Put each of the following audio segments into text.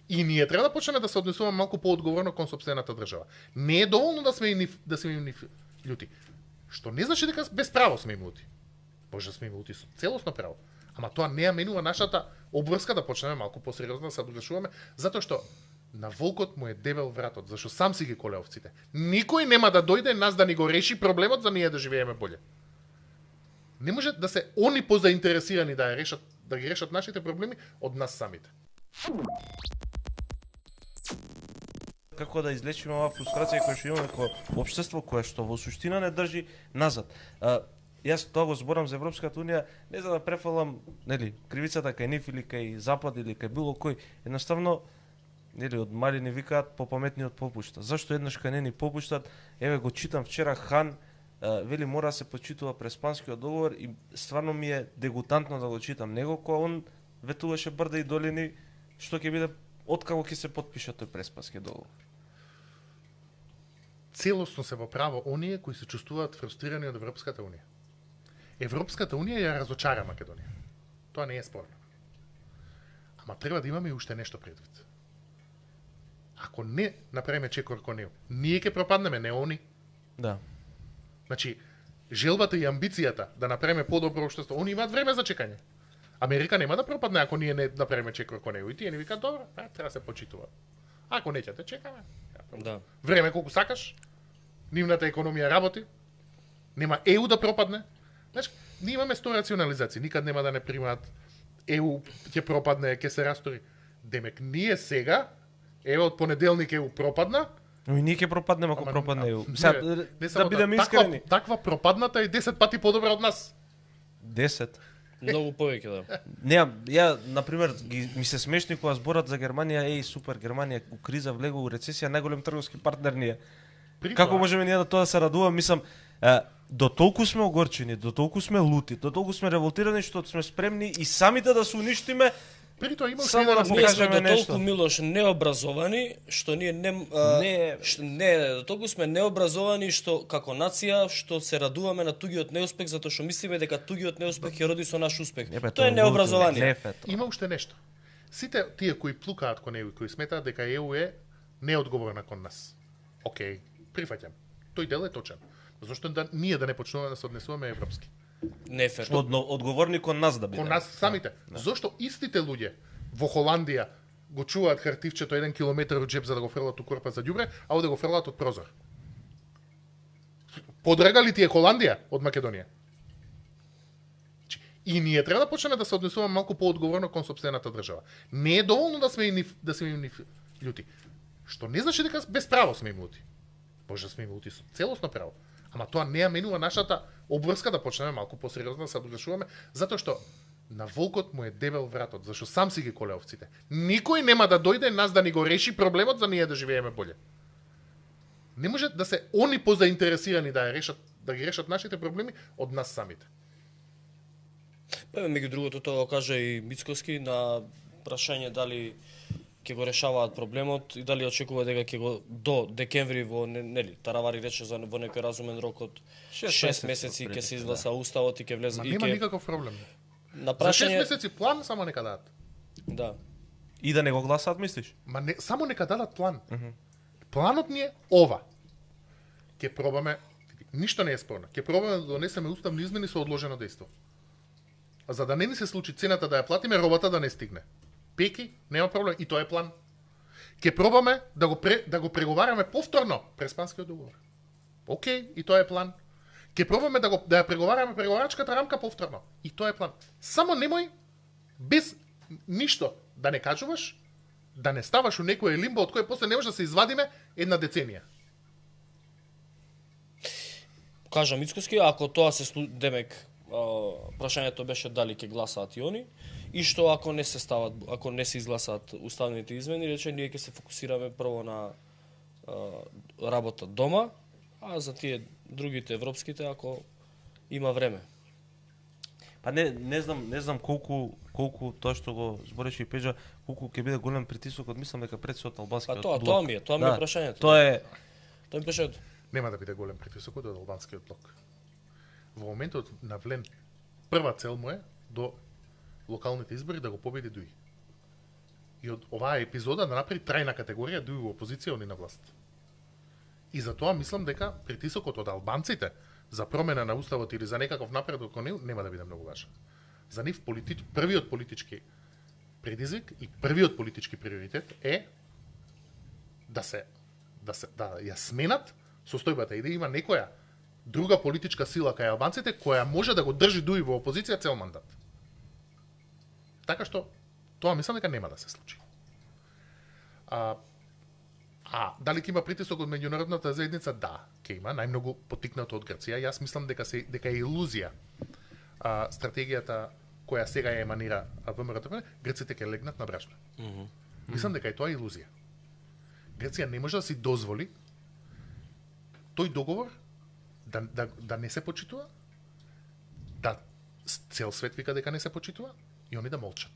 И ние треба да почнеме да се однесуваме малку поодговорно кон сопствената држава. Не е доволно да сме им љути. Што не значи дека без право сме им љути. Може да сме им љути со целосно право. Ама тоа не ја менува нашата обврска да почнеме малку посериозно да се однесуваме, затоа што на волкот му е дебел вратот, зашто сам си ги коле овците. Никој нема да дојде нас да ни го реши проблемот за ние да живееме боле. Не може да се они позаинтересирани да ги решат нашите проблеми од нас самите. Како да излечиме оваа фрустрација која што имаме како општество, кое што во суштина не држи назад. Јас тоа го зборам за Европската унија не за да префалам, нели, кривицата кај нив или кај Запад или кај било кој. Едноставно, нели, од мали ни викаат попаметниот попушта. Зашто еднаш кај не ни попуштат? Еве го читам вчера Хан вели мора да се почитува Преспанскиот договор и стварно ми е дегутантно да го читам него кога он ветуваше брда и долини што ќе биде откако ќе се потпише тој Преспански договор. Целосно се во право оние кои се чувствуваат фрустрирани од Европската унија. Европската унија ја разочара Македонија. Тоа не е спорно. Ама треба да имаме и уште нешто предвид. Ако не направиме чекор кон неа, ние ќе пропаднеме, не они. Да. Значи, желбата и амбицијата да направиме подобро општество, они имаат време за чекање. Америка нема да пропадне ако ние не направиме чекор кон неа. И тие ни викаат, добро, треба да се почитува. Ако не ќе те чекаме. Да. Време колку сакаш, нивната економија работи, нема ЕУ да пропадне. Значи, ние имаме 100 рационализации, никад нема да не примаат ЕУ ќе пропадне, ќе се растори. Демек, ние сега, еве од понеделник ЕУ пропадна, Но и ние ќе пропаднеме ако пропадне ЕУ. не Да бидеме искрени. Таква пропадната е 10 пати подобра од нас. 10. Многу повеќе, да. Не, ја, например, ми се смешни кога зборат за Германија, супер, Германија у криза, влегува у рецесија, најголем трговски партнер ни е. Како можеме ние да тоа да се радуваме? Мислам, до толку сме огорчени, до толку сме лути, до толку сме револтирани што сме спремни и самите да се уништиме. При тоа има Само уште да еден Ние аспект. сме покажеме до нешто. толку, Милош, необразовани, што ние не, до толку сме необразовани што како нација што се радуваме на тугиот неуспех затоа што мислиме дека тугиот неуспех ќе роди со наш успех. Тоа е необразование. Има уште нешто. Сите тие кои плукаат кон ЕУ и кои сметаат дека ЕУ е неодговорна кон нас. Океј, прифаќам. Тој дел е точен. Зошто да ние да не почнуваме да се однесуваме европски? Не е фер. Одговорни кон нас да биде. Кон нас самите. Зошто истите луѓе во Холандија го чуваат хартивчето 1 километар од джеб за да го фрлат у корпа за ѓубре, а овде го фрлат од прозор? Подрага ли ти е Холандија од Македонија? И ние треба да почнеме да се однесуваме малку поодговорно кон сопствената држава. Не е доволно да сме им љути. Што не значи дека без право сме им љути. Може да сме им љути со целосно право. Ама тоа не ја менува нашата обврска да почнеме малку посериозно да се однесуваме, затоа што на волкот му е дебел вратот, зашто сам си ги коле овците. Никој нема да дојде нас да ни го реши проблемот за ние да живееме боле. Не може да се они позаинтересирани да ги решат нашите проблеми од нас самите. Меѓу другото тоа го кажа и Мицкоски на прашање дали ќе го решаваат проблемот и дали очекува дека ќе го до декември во нели Таравари рече за во некој разумен рок од 6 месеци ќе се изгласа уставот и ќе влезе Ма и нема ќе никаков проблем. на За 6 прашање месеци план само нека дадат. да. И да не го гласаат, мислиш? Ма не, само нека дадат план. Планот ни е ова. Ќе пробаме, ништо не е спорно, ќе пробаме да донесеме уставни измени со одложено дејство. А за да не ни се случи цената да ја платиме, робата да не стигне. Пеки, нема проблем, и тоа е план. Ќе пробаме да го преговараме повторно Преспанскиот договор. Океј, и тоа е план. Ќе пробаме да ја преговараме преговарачката рамка повторно. И тоа е план. Само немој без ништо да не кажуваш, да не ставаш у некој лимбо од кој после не може да се извадиме една деценија. Кажа Мицкоски, ако тоа се демек прашањето беше дали ќе гласаат и они и што ако не се стават, ако не се изгласаат уставните измени, рече ние ќе се фокусираме прво на работа дома, а за тие другите европските ако има време. Па не знам колку тоа што го збореше и Пежа, колку ќе биде голем притисокот, мислам дека пред се од албанскиот блок. Тоа ми е прашањето. Тоа е прашањето. Нема да биде голем притисокот од албанскиот блок. Во моментот на Влен, прва цел му е до локалните избори да го победи Дуи. и од оваа епизода да направи трајна категорија дуи во опозиција, они на власт. И затоа мислам дека притисокот од албанците за промена на уставот или за некаков напредок кон него нема да биде многу важен. За нив првиот политички предизвик и првиот политички приоритет е да ја сменат состојбата и да има некоја друга политичка сила кај албанците која може да го држи дуи во опозиција цел мандат. Така што тоа мислам дека нема да се случи. Дали ќе има притисок од меѓународната заедница? Да, ќе има, најмногу потикнато од Грција. Јас мислам дека е илузија стратегијата која сега ја еманира ВМРО, грците ќе легнат на брашна. Мислам дека и тоа е илузија. Грција не може да си дозволи тој договор да не се почитува, да цел свет вика дека не се почитува и они да молчат.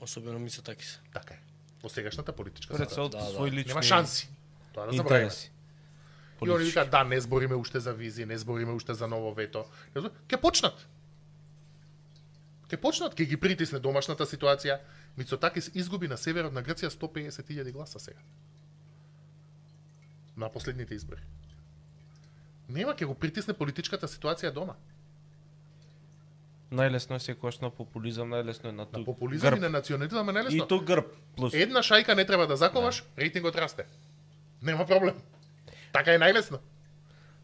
Особено Мицотакис. Така е. Во сегашната политичка Пред се од свој лични нема шанси. Тоа да забравиме. интереси. И они викаат да, не збориме уште за визи, не збориме уште за ново вето. Ќе почнат. Ќе ги притисне домашната ситуација. Мицотакис изгуби на северот на Грција 150.000 гласа сега. На последните избори. Нема, ќе го притисне политичката ситуација дома. Најлесно е секогаш на популизам, најлесно е на На популизам и на национализам е најлесно. И то грб плюс. Една шајка не треба да заковаш, рейтингот расте. Нема проблем. Така е најлесно.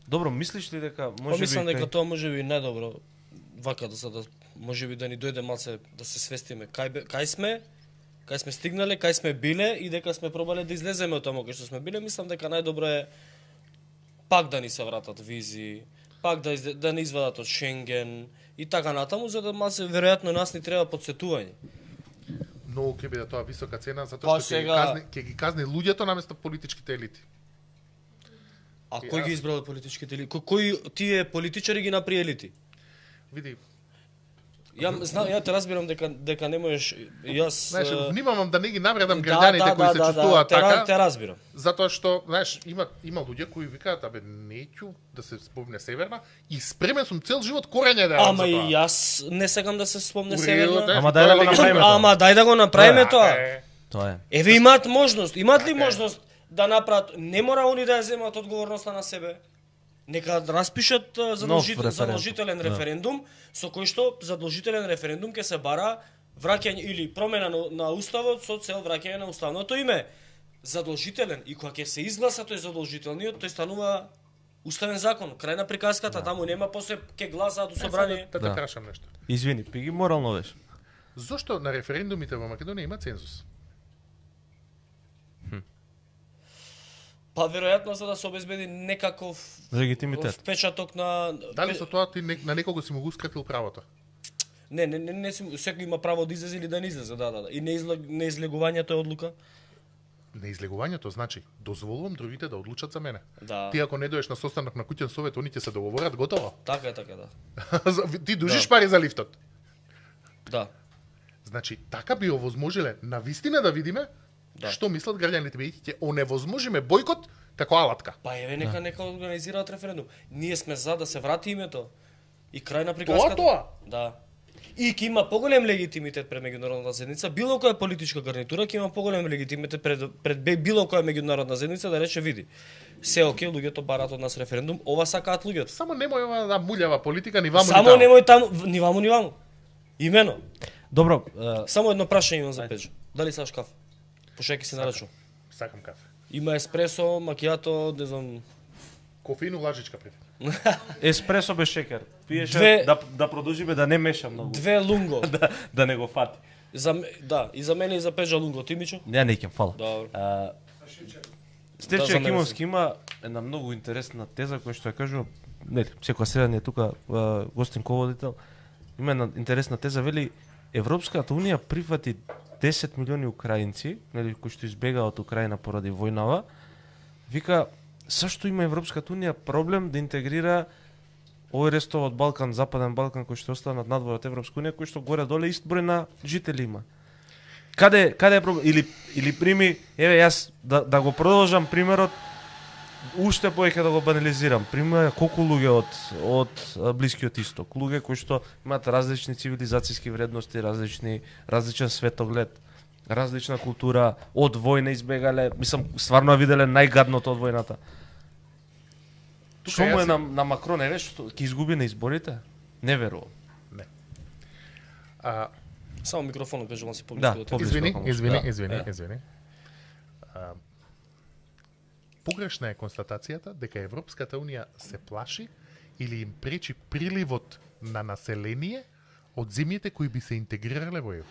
Добро, мислиш ли дека може би Мислам дека тоа може би најдобро вака да може би да ни дојде малце да се свестиме кај сме стигнале, кај сме биле и дека сме пробале да излеземе од таму кај што сме биле. Мислам дека најдобро е пак да ни се вратат визи, пак да не извадат од Шенген и така натаму, за да малце веројатно нас ни треба подсетување. Многу ќе биде тоа висока цена затоа што ќе ги казни луѓето наместо политичките елити. А кој ги избрал политичките елити? Кои тие политичари ги направи елити? Види, Ја те разбирам дека не можеш јас знаеш, внимавам да не ги навредам граѓаните кои се чувствуваат така. Те разбирам. Затоа што, знаеш, има луѓе кои викаат абе неќу да се спомне Северна и спремен сум цел живот корење да ја. Ама и јас не сакам да се спомне Северна. Ама дај да го направиме тоа. Ама дај да го направиме тоа. Тоа е. Еве имаат можност, имаат ли можност да направат, не мора они да ја земат одговорноста на себе. Нека распишат задолжителен референдум, со кој што задолжителен референдум ќе се бара враќање или промена на уставот со цел враќање на уставното име. Задолжителен и кога ќе се изгласа тој задолжителниот, тој станува уставен закон. Крај на приказката, таму нема после ќе гласаат у собрание. Да те прашам нешто. Извини, пиги морално беше. Зошто на референдумите во Македонија има цензус? Па веројатно за да се обезбеди некаков Легитимитет. впечаток на Дали со тоа ти на некого си му го ускратил правото? Не, секој има право да излезе или да не излезе, да. И неизлегувањето е одлука. Неизлегувањето значи дозволувам другите да одлучат за мене. Да. Ти ако не доеш на состанок на куќен совет, они ќе се договорат, готово. Така е, да. Ти дужиш пари за лифтот. Да. Значи, така би овозможиле на вистина да видиме што мислат граѓаните, бидејќи ќе оневозможиме бојкот како алатка. Па еве нека организираат референдум. Ние сме за да се врати името. И крај на приказката. Тоа. Да. И ќе има поголем легитимитет пред меѓународната заедница, било која политичка гарнитура ќе има поголем легитимитет пред било која меѓународна заедница да рече види. Се оке, луѓето бараат од нас референдум, ова сакаат луѓето. Само немој ова да муљава политика ни ваму ни Само немој таму, ни ваму. Имено. Добро, Само едно прашање имам за Пеџо. Дали сакаш кафе? Пошто ќе се нарачу. Сакам кафе. Има еспресо, макијато, не знам. Кофеин лажичка пред. еспресо без шекер. Пиеше да продолжиме да не меша многу. 2 лунго. Да не го фати. И за мене и за Пеџа лунго. Ти Мичо? Ја не ќе фала. Добро. Стефче за мене Акимовски има една многу интересна теза која што ја кажува, нели, секоја седа ни е тука гостин ководител. Има една интересна теза, вели Европската унија прифати 10 милиони украинци, нели, кои што избегаа од Украина поради војнава. Вика, зашто има Европската унија проблем да интегрира овој рестов од Балкан, Западен Балкан, кои што останат надвор од Европска унија, кои што горе доле ист број на жители има. Каде е проблем? Или прими, еве јас да го продолжам примерот, уште поеќе да го банализирам. Пример, колку луѓе од Блискиот Исток, луѓе кои што имаат различни цивилизацијски вредности, различен светоглед, различна култура, од војна избегале, мислам стварно ја виделе најгадното од војната. Што му е на Макрон, е што ќе изгуби на изборите? Не верувам. Не. Само микрофонот кажувам си Да, поблиску. Извини. Погрешна е констатацијата дека Европската унија се плаши или им пречи приливот на население од земјите кои би се интегрирале во ЕУ.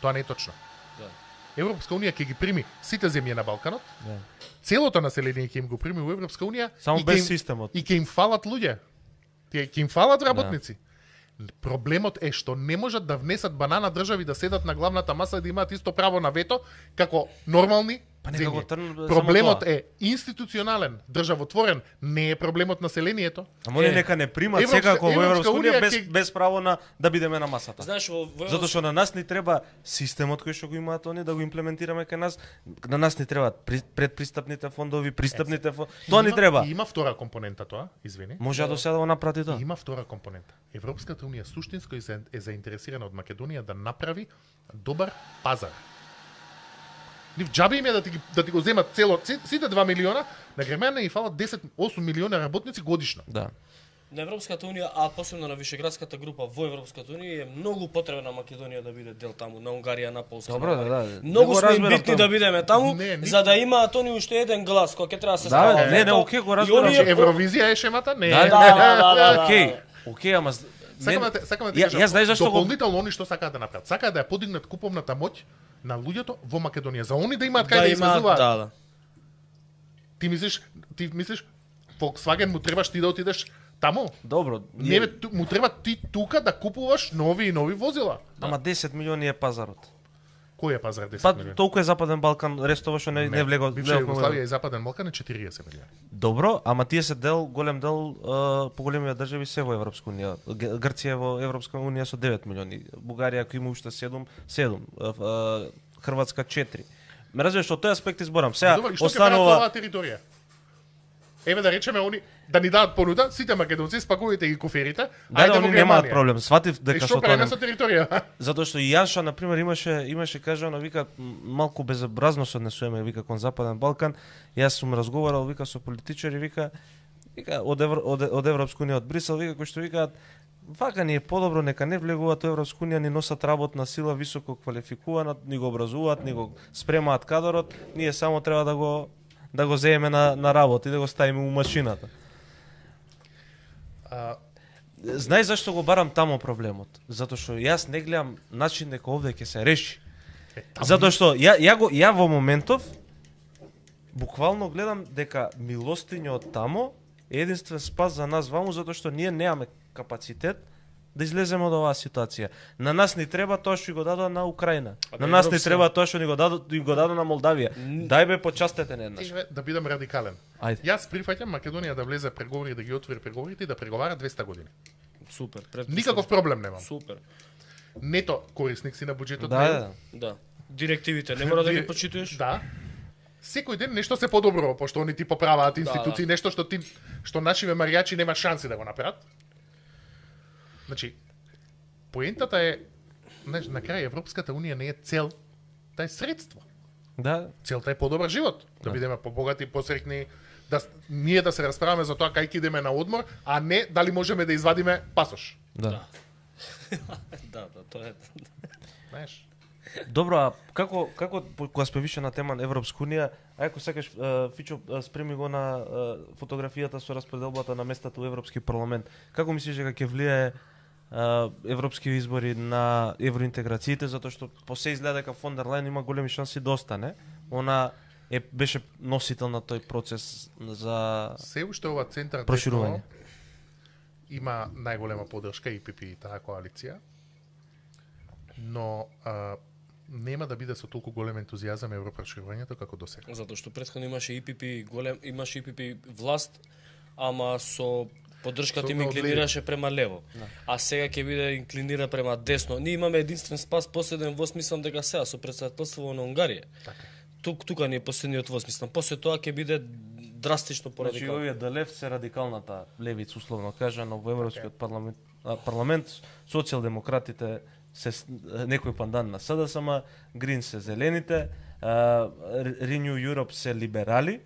Тоа не е точно. Да. Европска унија ќе ги прими сите земји на Балканот, Да. целото население ќе им го прими во Европска унија Само и без ќе им- системот. И ќе им фалат луѓе. Ќе им фалат работници. Проблемот е што не можат да внесат банана држави да седат на главната маса и да имаат исто право на вето како нормални Па нека го земји. трн Проблемот само тоа. е институционален, државотворен, не е проблемот населението. Ама они нека не примат Европска- секако во Европска Европска унија унија без право на да бидеме на масата. Знаеш, во Затоа што на нас ни треба системот кој што го имаат они да го имплементираме кај нас. На нас ни требаат предпристапните фондови, пристапните фондови. Тоа ни треба. И има втора компонента тоа, извини. Може до сега да го направи тоа. И има втора компонента. Европската унија суштинско е заинтересирана од Македонија да направи добар пазар. Нив џабе им е да ти го земат сите 2 милиона, на Германија и фалат 10-8 милиона работници годишно. Да. на Европската унија, а посебно на Вишеградската група во Европската унија е многу потребна Македонија да биде дел таму, на Унгарија, на Полска. Добро, на да. Многу го сме им разберам битни тоа. да бидеме таму, Не, за да имаат они уште еден глас кој ќе треба да се става. Да, не, окей, го разберам. Значи Евровизија е шемата? Не. Да. Окей. Окей, ама Сакам да ти Ја знаеш зашто го дополнително они што сакаат да направат. Сакаат да ја подигнат куповната моќ на луѓето во Македонија. За они да имаат кај да извезуваат. Да. Ти мислиш Volkswagen му требаш ти да отидеш таму? Добро. Не, му треба ти тука да купуваш нови и нови возила. Ама 10 милиони е пазарот. Кој е пазар 10 Па милиони? толку е Западен Балкан, рестова што не влего. Бивша Југославија и Западен Балкан е 40 милиони. Добро, ама тие се голем дел поголемија држави се во Европска унија. Грција во Европска унија со 9 милиони, Бугарија кој има уште 7, Хрватска 4. Ме разбираш, што тој аспект изборам. Сега Добро, и што ќе прават со останува оваа територија? Еве да речеме они да ни дадат понуда, сите македонци спакувајте ги куферите, да, во они немаат Германија. проблем. Сватив И дека што со тоа преме нема. со територија? Затоа што и Јанша на пример имаше кажано, вика малку безобразно се однесуваме вика кон Западен Балкан. Јас сум разговарал вика со политичари вика од Европска унија, од Брисел, вика кои што викаат вака ни е подобро, нека не влегуваат во Европска унија, ни носат работна сила високо квалификувана, ни го образуваат, ни го спремаат кадрот, ние само треба да го земеме на работа и да го ставиме у машината. Знај зашто го барам тамо проблемот? Затоа што јас не гледам начин дека овде ќе се реши. Затоа што ја во моментов буквално гледам дека милостиња од тамо е единствен спас за нас ваму, затоа што ние немаме капацитет да излеземе од оваа ситуација. На нас ни треба тоа што го дадоа на Украина. На нас ни треба тоа што ни го дадоа на Молдавија. Дај бе почастете не еднаш. Да бидам радикален. Ајде. Јас прифаќам Македонија да влезе преговори, да ги отвори преговорите и да преговара 200 години. Супер. Никаков проблем немам. Супер. Нето корисник си на буџетот. Да. Директивите не мора да ги почитуваш. Да. Секој ден нешто се подобро, пошто они ти поправаат институции, нешто што нашиве маријачи нема шанси да го направат. Значи, поентата е, знаеш, на крај Европската унија не е цел, таа е средство. Да. Целта е подобар живот, да бидеме побогати, посреќни, ние да се расправаме за тоа кај ќе идеме на одмор, а не дали можеме да извадиме пасош. Да. Да, тоа е. Знаеш? Добро, а како кога сме више на тема на Европска унија, ако сакаш Фичо спреми го на фотографијата со распределбата на местата во Европски парламент. Како мислиш дека ќе влијае европски избори на евроинтеграциите, затоа што по се изгледа дека фон дер Лајен има големи шанси да остане. Она беше носител на тој процес за Се уште ова центар проширување. Има најголема поддршка ИПП и таа коалиција, но нема да биде со толку голем ентузијазам европроширувањето како досега. Затоа што претходно имаше ИПП власт, ама со поддршката им инклинираше према лево. А сега ќе биде инклинира према десно. Ние имаме единствен спас последен воз, мислам дека сега со претседателство на Унгарија. Тука ни е последниот воз, мислам. После тоа ќе биде драстично порадикално. Значи овие да лев се радикалната левица условно кажано во Европскиот парламент социјалдемократите се некој пандан на СДСМ, Green се зелените, Renew Europe се либерали,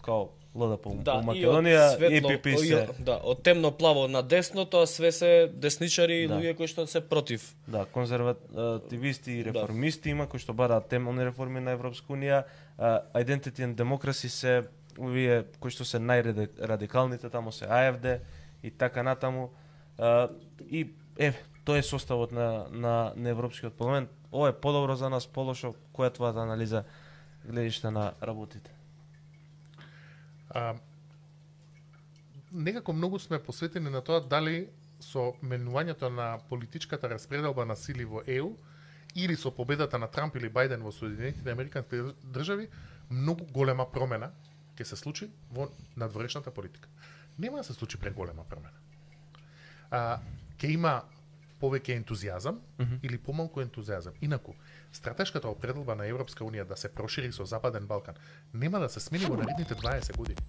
као ЛДП у Македонија, EPP се... Да, од темно-плаво на десно, тоа све се десничари и луѓе кои што се против. Да, конзервативисти и реформисти има кои што бараат темелни реформи на Европска унија, Identity and Democracy се овие кои што се најрадикалните, таму се AFD и така натаму. И тоа е составот на Европскиот парламент. Ова е подобро за нас, полошо, која е твојата анализа гледиште на работите? Некако многу сме посветени на тоа дали со менувањето на политичката распределба на сили во ЕУ или со победата на Трамп или Бајден во Соединетите американски држави, многу голема промена ќе се случи во надворешната политика. Нема да се случи преголема промена. Ќе има повеќе ентузијазам или помалку ентузијазам. Инаку, стратешката определба на Европска унија да се прошири со Западен Балкан нема да се смени во наредните 20 години.